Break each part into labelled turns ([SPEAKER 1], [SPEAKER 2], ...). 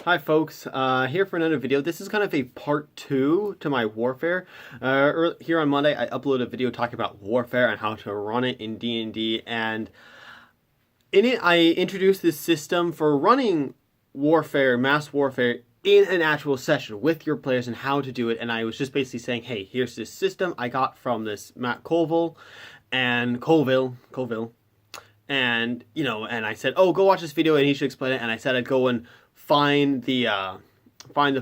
[SPEAKER 1] Hi folks, here for another video. This is kind of a part 2 to my Warfare. Here on Monday I uploaded a video talking about Warfare and how to run it in D&D, and in it I introduced this system for running Warfare, Mass Warfare, in an actual session with your players and how to do it. And I was just basically saying, hey, here's this system I got from this Matt Colville, and and I said, oh, go watch this video and he should explain it. And I said I'd go and find the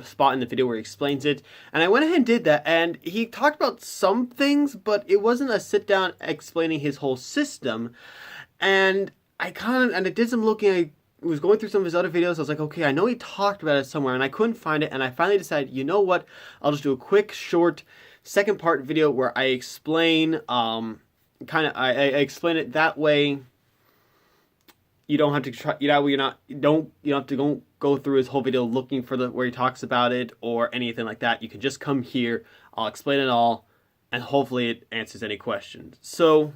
[SPEAKER 1] spot in the video where he explains it, and I went ahead and did that. And he talked about some things, but it wasn't a sit down explaining his whole system. And I did some looking. I was going through some of his other videos. I was like, okay, I know he talked about it somewhere, and I couldn't find it. And I finally decided, you know what? I'll just do a quick, short, second part video where I explain, I explain it that way. You don't have to try. You don't have to go through his whole video looking for where he talks about it or anything like that. You can just come here. I'll explain it all, and hopefully it answers any questions. So,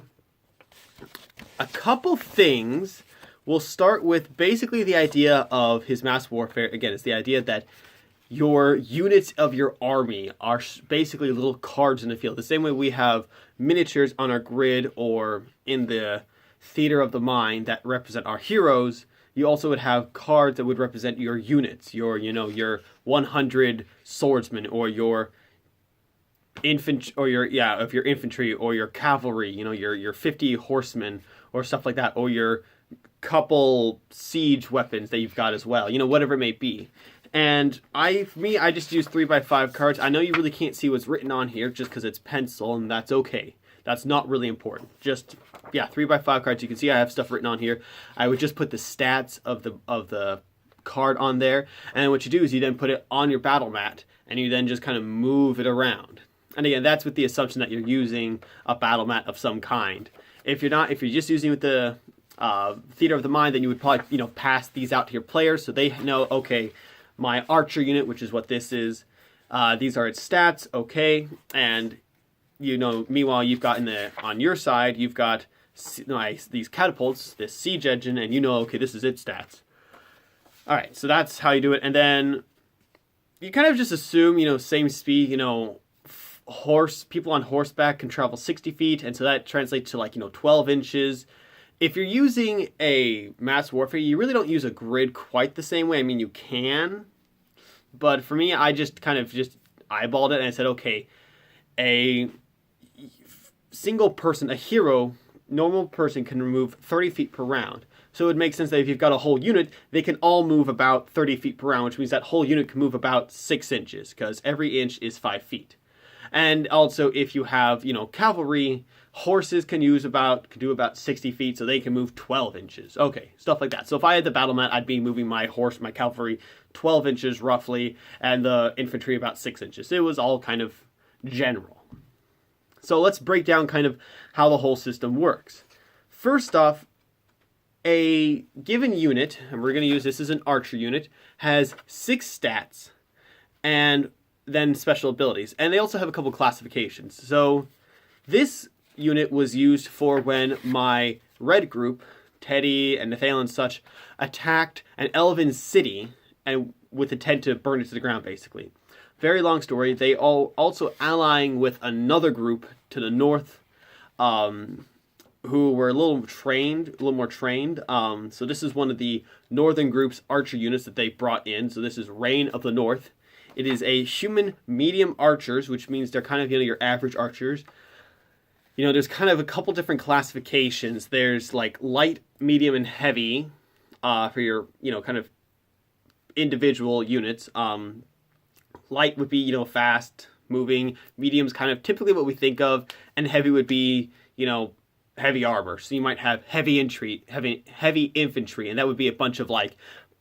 [SPEAKER 1] a couple things. We'll start with basically the idea of his mass warfare. Again, it's the idea that your units of your army are basically little cards in the field. The same way we have miniatures on our grid or in the theater of the mind that represent our heroes, you also would have cards that would represent your units, your 100 swordsmen, or your infantry, or your infantry, or your cavalry, your 50 horsemen or stuff like that, or your couple siege weapons that you've got as well, whatever it may be. And I just use 3x5 cards. I know you really can't see what's written on here just because it's pencil, and that's okay. That's not really important. Just 3x5 cards. You can see I have stuff written on here. I would just put the stats of the card on there, and then what you do is you then put it on your battle mat, and you then just kind of move it around. And again, that's with the assumption that you're using a battle mat of some kind. If you're not, if you're just using with the theater of the mind, then you would probably pass these out to your players so they know, okay, my archer unit, which is what this is, these are its stats, okay, and meanwhile you've got on your side you've got these catapults, this siege engine, and okay, this is its stats. All right, so that's how you do it, and then you kind of just assume same speed. People on horseback can travel 60 feet, and so that translates to 12 inches. If you're using a mass warfare, you really don't use a grid quite the same way. I mean, you can, but for me, I just kind of eyeballed it and I said, okay, a single person, a hero, normal person can move 30 feet per round. So it would make sense that if you've got a whole unit, they can all move about 30 feet per round, which means that whole unit can move about 6 inches, because every inch is 5 feet. And also, if you have, cavalry, horses can do about 60 feet, so they can move 12 inches. Okay, stuff like that. So if I had the battle mat, I'd be moving my cavalry 12 inches roughly, and the infantry about 6 inches. It was all kind of general. So let's break down kind of how the whole system works. First off, a given unit, and we're going to use this as an archer unit, has 6 stats, and then special abilities. And they also have a couple classifications. So this unit was used for when my red group, Teddy and Nathaniel and such, attacked an elven city and with intent to burn it to the ground, basically. Very long story. They all also allying with another group to the north, who were a little more trained. So this is one of the northern group's archer units that they brought in. So this is Reign of the North. It is a human medium archers, which means they're kind of your average archers. There's kind of a couple different classifications. There's like light, medium, and heavy for your kind of individual units. Light would be fast moving. Medium's kind of typically what we think of, and heavy would be heavy armor. So you might have heavy infantry, and that would be a bunch of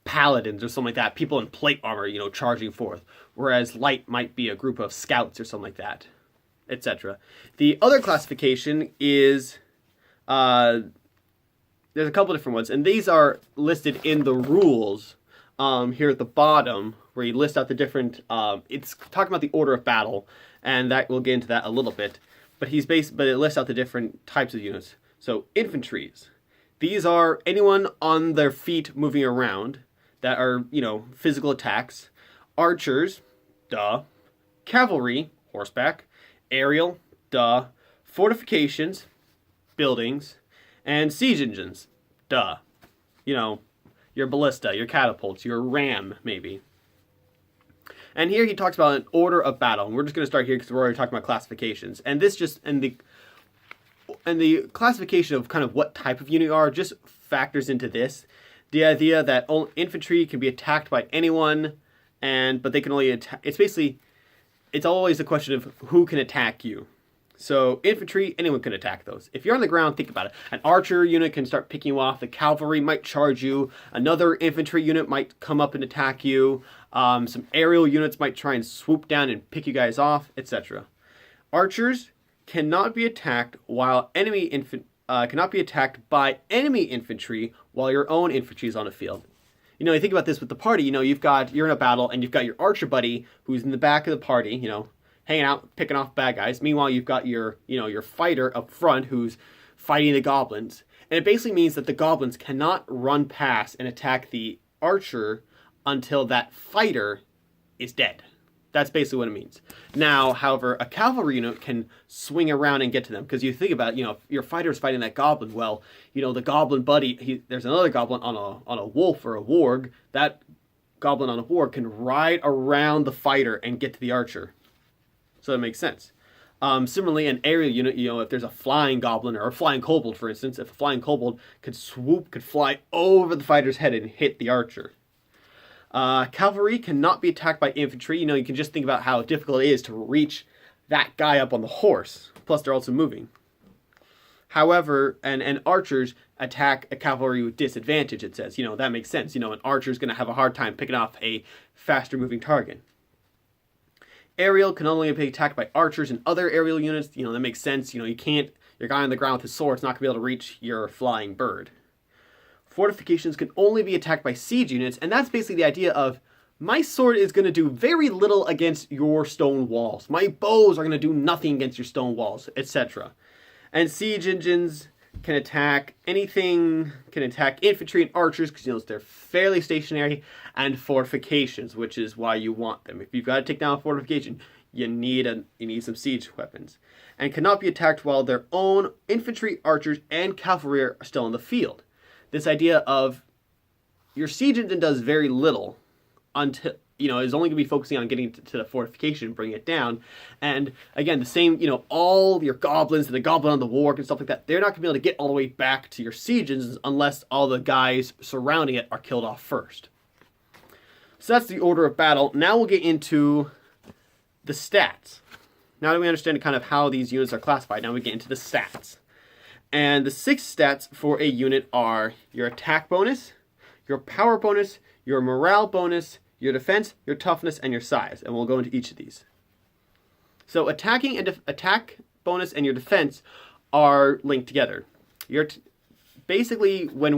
[SPEAKER 1] paladins or something like that, people in plate armor, charging forth. Whereas light might be a group of scouts or something like that, etc. The other classification is, there's a couple different ones, and these are listed in the rules here at the bottom, where you list out the different, it's talking about the order of battle, and that we'll get into that a little bit. But it lists out the different types of units. So infantries. These are anyone on their feet moving around. that are, physical attacks. Archers, duh. Cavalry, horseback. Aerial, duh. Fortifications, buildings. And siege engines, duh. Your ballista, your catapults, your ram, maybe. And here he talks about an order of battle. And we're just going to start here because we're already talking about classifications. And this just, and the classification of kind of what type of unit you are just factors into this. The idea that infantry can be attacked by anyone, but they can only attack. It's always a question of who can attack you. So infantry, anyone can attack those. If you're on the ground, think about it. An archer unit can start picking you off. The cavalry might charge you. Another infantry unit might come up and attack you. Some aerial units might try and swoop down and pick you guys off, etc. Archers cannot be attacked cannot be attacked by enemy infantry while your own infantry is on the field. You think about this with the party. You're in a battle and you've got your archer buddy who's in the back of the party. Hanging out, picking off bad guys. Meanwhile, you've got your fighter up front who's fighting the goblins. And it basically means that the goblins cannot run past and attack the archer until that fighter is dead. That's basically what it means. Now, however, a cavalry unit can swing around and get to them. Because you think about, if your fighter's fighting that goblin, well, the goblin buddy, there's another goblin on a wolf or a warg. That goblin on a warg can ride around the fighter and get to the archer. So that makes sense. Similarly, an aerial unit, if there's a flying goblin or a flying kobold, for instance, if a flying kobold could fly over the fighter's head and hit the archer. Cavalry cannot be attacked by infantry. You can just think about how difficult it is to reach that guy up on the horse. Plus, they're also moving. However, and archers attack a cavalry with disadvantage, it says. That makes sense. An archer's going to have a hard time picking off a faster moving target. Aerial can only be attacked by archers and other aerial units. That makes sense. Your guy on the ground with his sword's not going to be able to reach your flying bird. Fortifications can only be attacked by siege units, and that's basically the idea of my sword is going to do very little against your stone walls. My bows are going to do nothing against your stone walls, etc. And siege engines can attack anything, can attack infantry and archers because they're fairly stationary, and fortifications, which is why you want them. If you've got to take down a fortification, you need some siege weapons. And cannot be attacked while their own infantry, archers, and cavalry are still in the field. This idea of your siege engine does very little until, is only going to be focusing on getting to the fortification and bringing it down. And again, the same, all your goblins and the goblin on the warg and stuff like that, they're not going to be able to get all the way back to your siege engines unless all the guys surrounding it are killed off first. So that's the order of battle. Now we'll get into the stats. Now that we understand kind of how these units are classified, now we get into the stats. And the 6 stats for a unit are your attack bonus, your power bonus, your morale bonus, your defense, your toughness, and your size. And we'll go into each of these. So attacking and attack bonus and your defense are linked together. Basically, when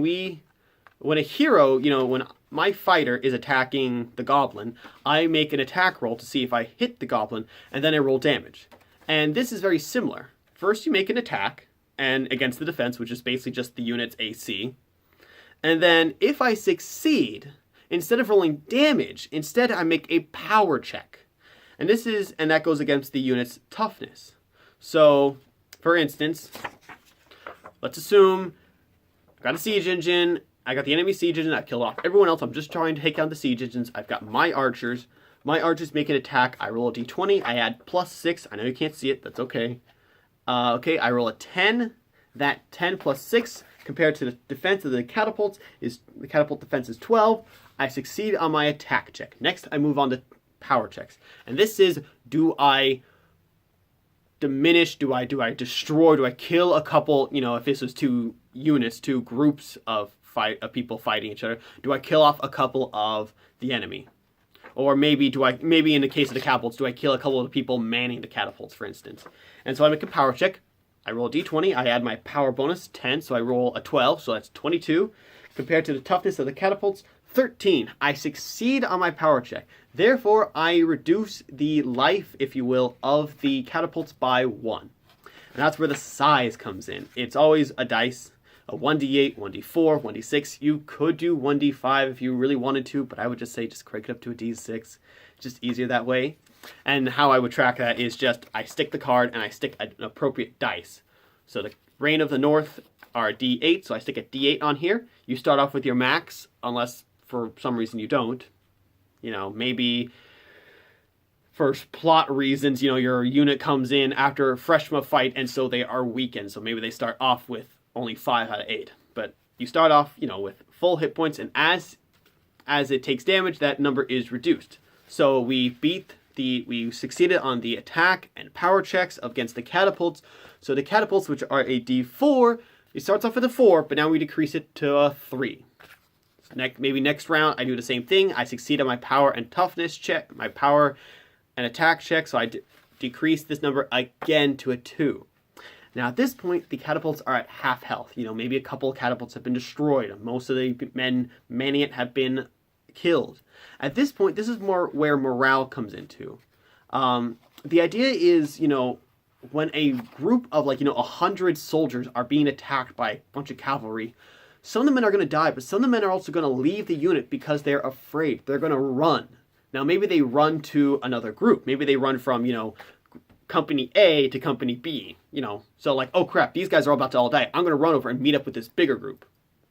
[SPEAKER 1] a hero, when my fighter is attacking the goblin, I make an attack roll to see if I hit the goblin, and then I roll damage. And this is very similar. First, you make an attack and against the defense, which is basically just the unit's AC. And then if I succeed, instead of rolling damage, instead I make a power check. And that goes against the unit's toughness. So, for instance, let's assume I've got a siege engine, I got the enemy siege engine, I've killed off everyone else, I'm just trying to take down the siege engines, I've got my archers make an attack, I roll a d20, I add +6, I know you can't see it, that's okay. I roll a 10. That 10 plus 6 compared to the defense of the catapult defense is 12. I succeed on my attack check. Next, I move on to power checks. And this is, do I diminish, do I destroy, do I kill a couple, if this was 2 units, 2 groups of people fighting each other, do I kill off a couple of the enemy? Or maybe in the case of the catapults, do I kill a couple of the people manning the catapults, for instance? And so I make a power check. I roll a d20. I add my power bonus, 10, so I roll a 12, so that's 22. Compared to the toughness of the catapults, 13. I succeed on my power check. Therefore, I reduce the life, if you will, of the catapults by 1. And that's where the size comes in. It's always a dice. a 1d8, 1d4, 1d6. You could do 1d5 if you really wanted to, but I would just say just crank it up to a d6. Just easier that way. And how I would track that is just I stick the card and I stick an appropriate dice. So the Reign of the North are d8, so I stick a d8 on here. You start off with your max, unless for some reason you don't. You know, maybe for plot reasons, you know, your unit comes in after fresh from a fight, and so they are weakened. So maybe they start off with only 5 out of 8. But you start off, you know, with full hit points, and as it takes damage, that number is reduced. So we succeeded on the attack and power checks against the catapults. So the catapults, which are a d4, it starts off with a 4, but now we decrease it to a 3. So maybe next round I do the same thing. I succeed on my power and toughness check, my power and attack check, so I decrease this number again to a 2. Now at this point, the catapults are at half health. You know, maybe a couple of catapults have been destroyed. Most of the men manning it have been killed. At this point, this is more where morale comes into. The idea is, you know, when a group of 100 soldiers are being attacked by a bunch of cavalry, some of the men are going to die, but some of the men are also going to leave the unit because they're afraid. They're going to run. Now, maybe they run to another group. Maybe they run from, you know, Company A to Company B, you know. So like, oh crap, these guys are all about to all die. I'm going to run over and meet up with this bigger group.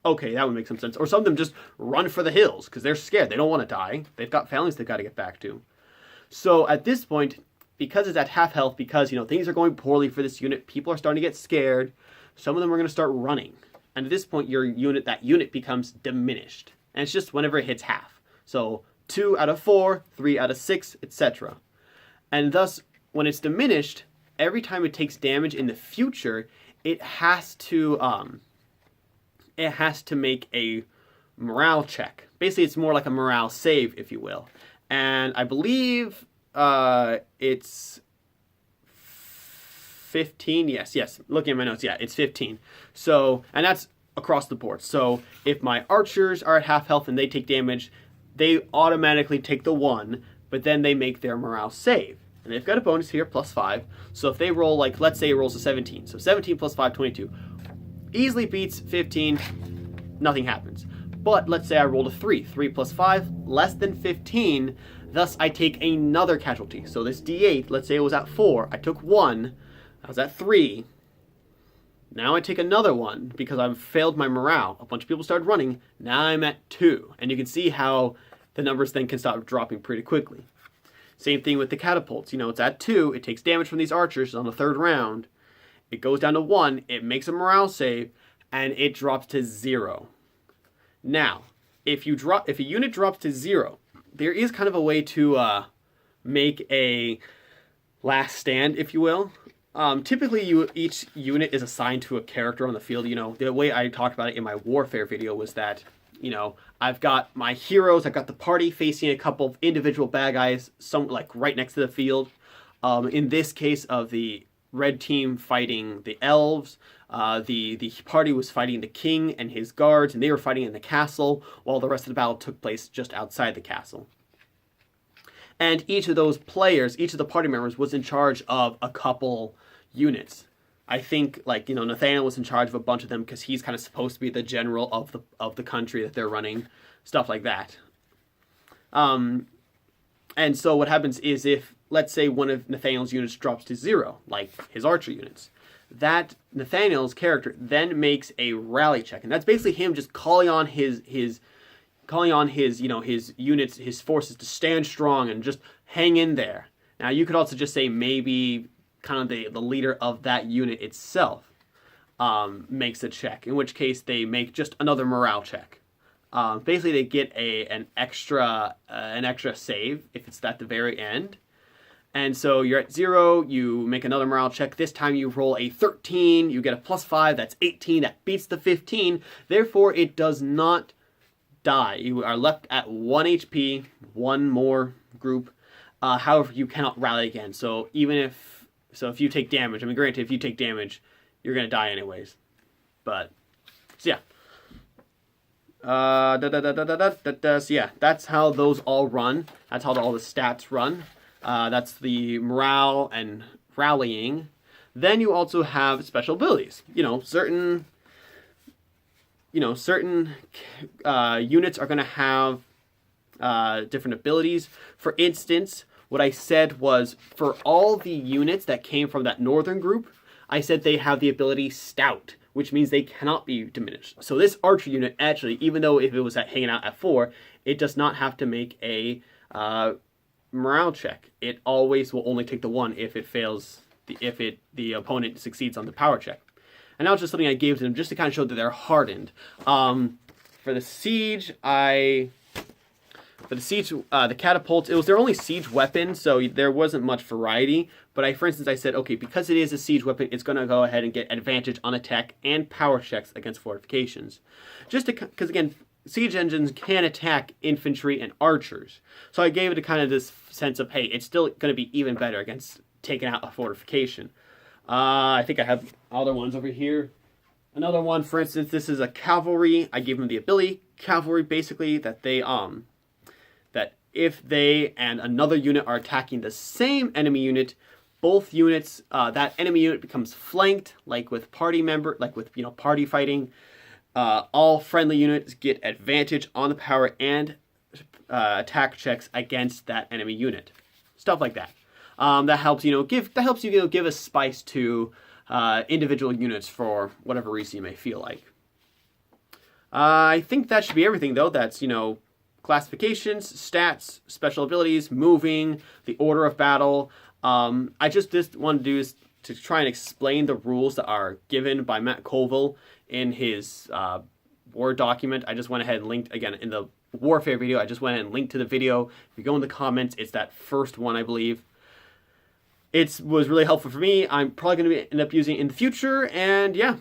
[SPEAKER 1] Okay, that would make some sense. Or some of them just run for the hills because they're scared. They don't want to die. They've got families they've got to get back to. So at this point, because it's at half health, because, you know, things are going poorly for this unit, people are starting to get scared, some of them are going to start running. And at this point, that unit becomes diminished. And it's just whenever it hits half. So 2 out of 4, 3 out of 6, etc. And thus, when it's diminished, every time it takes damage in the future, it has to make a morale check. Basically, it's more like a morale save, if you will. And I believe it's 15. Yes. Looking at my notes, yeah, it's 15. So, and that's across the board. So if my archers are at half health and they take damage, they automatically take the 1, but then they make their morale save. And they've got a bonus here, +5. So if they roll, like, let's say it rolls a 17. So 17 plus 5, 22. Easily beats 15, nothing happens. But let's say I rolled a 3. 3 plus 5, less than 15. Thus, I take another casualty. So this D8, let's say it was at 4. I took 1. I was at 3. Now I take another one because I've failed my morale. A bunch of people started running. Now I'm at 2. And you can see how the numbers then can start dropping pretty quickly. Same thing with the catapults. You know, it's at 2. It takes damage from these archers on the 3rd round. It goes down to 1. It makes a morale save. And it drops to 0. Now, if a unit drops to 0, there is kind of a way to make a last stand, if you will. Typically, each unit is assigned to a character on the field. You know, the way I talked about it in my warfare video was that, you know, I've got my heroes, I've got the party facing a couple of individual bad guys, some like right next to the field. In this case of the red team fighting the elves, the party was fighting the king and his guards, and they were fighting in the castle, while the rest of the battle took place just outside the castle. And each of those players, each of the party members was in charge of a couple units. I think, like, you know, Nathaniel was in charge of a bunch of them because he's kind of supposed to be the general of the country that they're running, stuff like that. And so what happens is if, let's say, one of Nathaniel's units drops to 0, like his archer units, that Nathaniel's character then makes a rally check, and that's basically him just calling on his you know, his units, his forces to stand strong and just hang in there. Now you could also just say maybe kind of the leader of that unit itself makes a check, in which case they make just another morale check. Basically they get an extra save if it's at the very end. And so you're at 0, you make another morale check. This time you roll a 13, you get a +5, that's 18, that beats the 15. Therefore, it does not die. You are left at 1 HP, one more group. However, you cannot rally again. So if you take damage, I mean, granted, if you take damage, you're going to die anyways. But, so yeah. So yeah, that's how those all run. That's how all the stats run. That's the morale and rallying. Then you also have special abilities. You know, certain certain units are going to have different abilities. For instance, what I said was for all the units that came from that northern group, I said they have the ability Stout, which means they cannot be diminished. So this archer unit, actually, even though if it was hanging out at 4, it does not have to make a morale check. It always will only take the 1 if it fails, if the opponent succeeds on the power check. And that was just something I gave to them just to kind of show that they're hardened. For the siege, the catapults, it was their only siege weapon, so there wasn't much variety. But for instance, I said, okay, because it is a siege weapon, it's going to go ahead and get advantage on attack and power checks against fortifications. Because again, siege engines can attack infantry and archers. So I gave it a kind of this sense of, hey, it's still going to be even better against taking out a fortification. I think I have other ones over here. Another one, for instance, this is a cavalry. I gave them the ability cavalry, basically, that they that if they and another unit are attacking the same enemy unit, both units, that enemy unit becomes flanked, like with party fighting. All friendly units get advantage on the power and attack checks against that enemy unit. Stuff like that. That helps give a spice to individual units for whatever reason you may feel like. I think that should be everything, though. That's classifications, stats, special abilities, moving, the order of battle. I just want to do is to try and explain the rules that are given by Matt Colville in his Word document. I just went ahead and linked, again, in the Warfare video, I just went ahead and linked to the video. If you go in the comments, it's that first one, I believe. It was really helpful for me. I'm probably going to end up using it in the future, and yeah,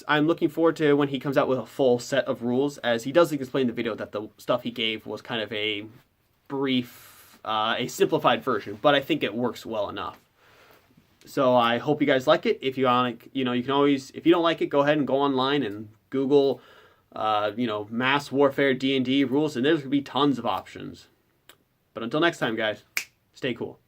[SPEAKER 1] I'm looking forward to when he comes out with a full set of rules, as he does explain in the video that the stuff he gave was kind of a brief, a simplified version, but I think it works well enough. So I hope you guys like it. If you want, you can always, if you don't like it, go ahead and go online and Google, Mass Warfare D&D rules, and there's going to be tons of options. But until next time, guys, stay cool.